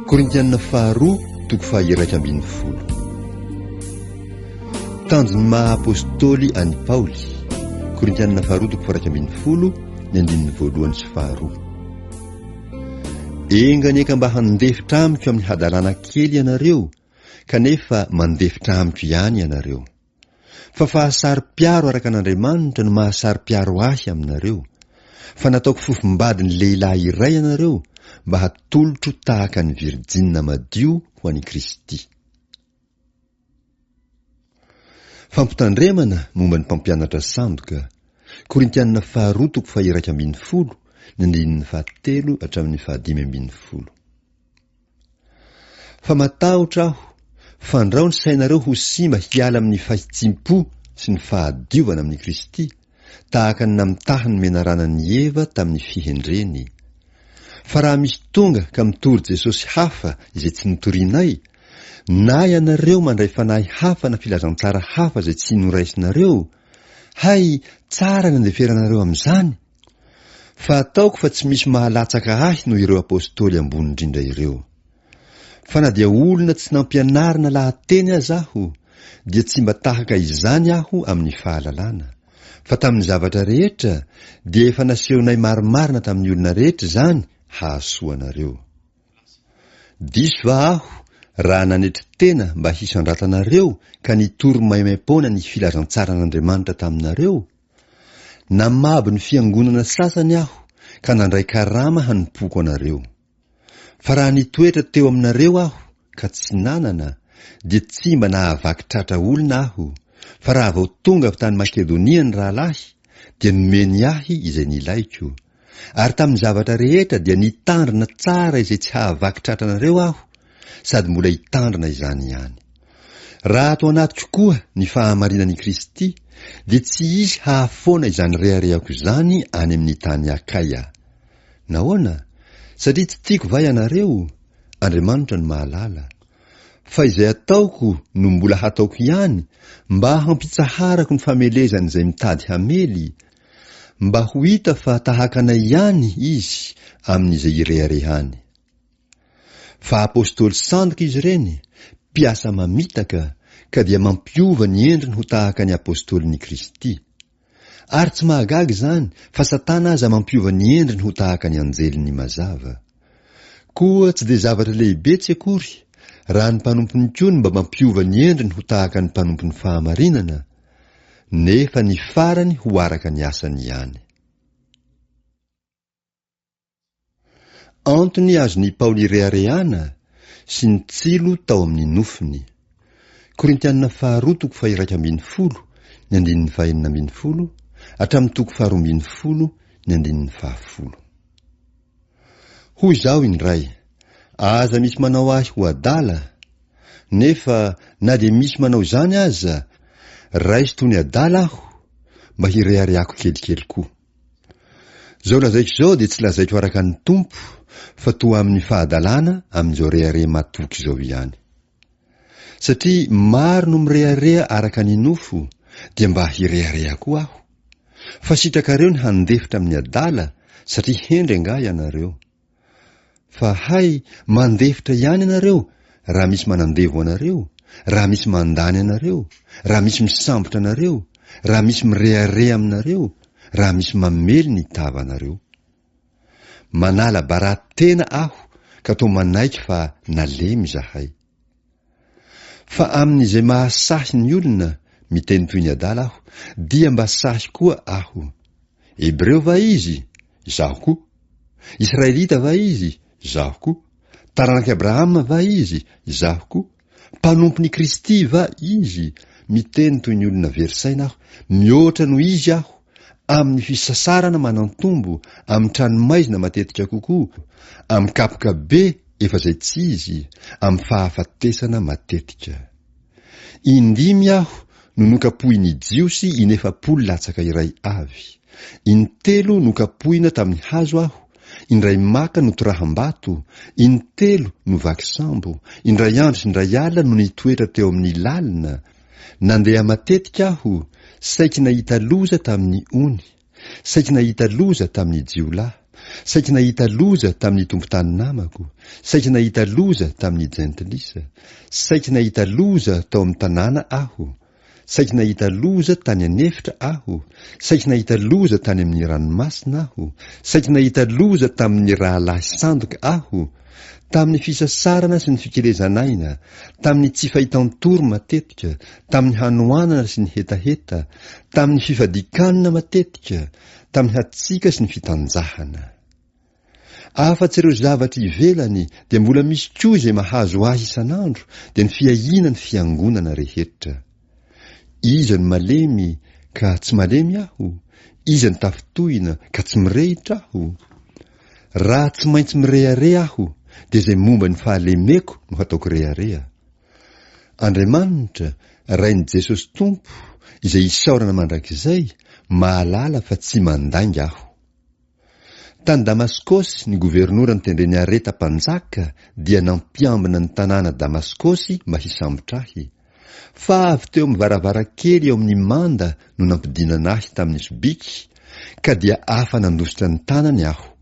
Korintianina faharoa toko faha 1 tanjony maha apôstôly any Paoly. Korintianina faharoa toko faha 1 ny andininy voalohany sy faharoa. Enganeka mba handefitra amiko amin'ny hadalana kely ianareo, kanefa mandefitra amiko ihany ianareo. Fa fahasari-piaro araka an'Andriamanitra no mahasari-piaro ahy aminareo. Fa nataoko fofombadiny lehilahy iray ianareo mba hatolotro tahaka ny Virjina madio ho an'i Kristy. Fampitandremana momba ny mpampianatra sandoka. Korintianina faharoa toko faha 1 ny andininy fahatelo hatramin'ny faha 5. Fa matahotra aho, fandrao ny sainareo ho simba hiala amin'ny fahitsimpo sy ny fahadiovana amin'ny Kristy, tahaka ny namitaha ny menaranan'ny Eva tamin'ny fihendreny. Fa raha misy tonga ka mitory Jesosy hafa izay tsy notorianay, na ianareo mandray fanahy hafa na filazantsara hafa izay tsy noraisinareo, hay tsara ny andeferanareo amin'izany. Fa ataoko fa tsy misy mahalatsaka ahy noho ireo apôstôly ambony indrindra ireo. Fa na dia olona tsy nampianarina lahateny aza aho, dia tsy mba tahaka izany aho amin'ny fahalalana. Fa tamin'ny zavatra rehetra dia efa nasehonay marimarina tamin'ny olona rehetra izany hahasoanareo. Diso va aho raha nanetry tena mba hisandratanareo ka nitory maimaim-poana ny filazantsaran'Andriamanitra taminareo? Namabo ny fiangonana sasany aho ka nandray karama hanimpoko anareo. Fa raha nitoetra teo aminareo aho ka tsy nanana, dia tsy mba nahavaky tratra olona aho. Fa raha vao tonga avy tany Makedonia ny rahalahy, dia nomeny ahy izay nilaiko. Ary tamin'ny zavatra rehetra dia nitandrina tsara izay tsy hahavaky tratra anareo aho, sady mbola hitandrina izany ihany. Raha ato anatiko koa ny fahamarinan'i Kristy, dia tsy isy hahafoana izany reharehako izany any amin'ny tany Akaia. Nahoana? Satria tsy tiako va ianareo? Andriamanitra no mahalala. Fa izay ataoko no mbola hataoko ihany, mba hampitsaharako ny famelezan'izay mitady hamely, mba ho hita fa tahaka anay ihany izy amin'izay ireharehany. Fa apôstôly sandoka izy ireny, mpiasa mamitaka, ka dia mampiova ny endriny ho tahaka ny apôstôlin'i Kristy. Ary tsy mahagaga izany, fa Satana aza mampiova ny endriny ho tahaka ny anjeliny mazava. Koa tsy dia zavatra lehibe tsy akory, raha ny mpanompony koa mba mampiova ny endriny ho tahaka ny mpanompony fahamarinana, nefa ny farany ho araka ny asany ihany. Antony azon'ny Paoly reharehana sy ny tsilo tao amin'ny nofiny. Korintianina faharoa toko faha 1 ny andininy faha 12 hatramin'ny toko faha 12 ny andininy faha 10. Hoy izao indray, aza misy manao ahy ho adala, nefa na dia misy manao izany aza, raisy toy ny adala aho, mba hireharehako kelikely koa. Zao lazaiko izao dia tsy lazaiko araka ny tompo, fa toa amin'ny fahadalana amin'izao rehareha matoky izao ihany. Satria maro no mirehareha araka ny nofo, dia mba hirehareha koa aho. Fa sitrakareo ny handefitra amin'ny adala, satria hendry nga ianareo. Fa hay mandefitra ihany ianareo raha misy manandevo anareo, raha misy mandany anareo, raha misy misambotra anareo, raha misy mirehareha aminareo, raha misy mamely ny tava anareo. Manala baratena aho ka toa manaiky fa nalemy zahay. Fa amin'izay mahasahy ny olona miteny toy ny adala aho, dia mba sahy koa aho. Hebreo va izy? Zaho koa. Israelita va izy? Zaho koa. Taranaky Abrahama va izy? Zaho koa. Mpanompony Kristy va izy? Miteny toy ny olona verisaina aho, mihoatra no izy aho, amin'ny fisasarana manantombo, amin'ny tranomaizina matetika kokoa, amin'ny kapoka be efa zay tsy izy, amin'ny fahafatesana matetika. Indimy aho no nokapohiny Jiosy inefapolo latsaka iray avy. Intelo nokapohina tamin'ny hazo aho, indray maka no toraham-bato, intelo no vaky sambo, indray andro sy indray alina no nitoetra teo amin'ny lalina. Nandeha matetika aho, saiki nahita loza tamin'ny ony, saiki nahita loza tamin'ny jiolahy, saika nahita loza tamin'ny tompo-tany namako, saika nahita loza tamin'ny jentilisa, saika nahita loza tao amin'ny tanàna aho, saika nahita loza tany anefitra aho, saika nahita loza tany amin'ny ranomasina aho, saika nahita loza tamin'ny rahalahy sandoka aho, tamin'ny fisasarana sy ny fikelezanaina, tamin'ny tsy fahitan-toro matetika, tamin'ny hanoanana sy ny hetaheta, tamin'ny fifadikanana matetika, tamin'ny hatsika sy ny fitanjahana. Afa-tsy ireo zavatra ivelany dia mbola misy koa izay mahazo ahy isan'andro dia ny fiahiana ny fiangonana rehetra. Iza ny malemy ka tsy malemy aho? Iza ny tafitohina ka tsy mirehitra aho? Raha tsy maintsy mireharea aho dia izay momba ny fahalemeko no hataoko reharea. Andriamanitra, Rain'i Jesosy Tompo, izay isaorana mandrakizay, mahalala fa tsy mandainga aho. Tany Damaskosy ny gouvernoura nitendreny areta mpanjaka dia nampiambina ny tanàna Damaskosy mba hisambotra ahy. Fa avy teo amin'ny varavarakely eo amin'ny manda no nampidinana ahy tamin'ny sobiky, ka dia afa nandositra ny tanany aho.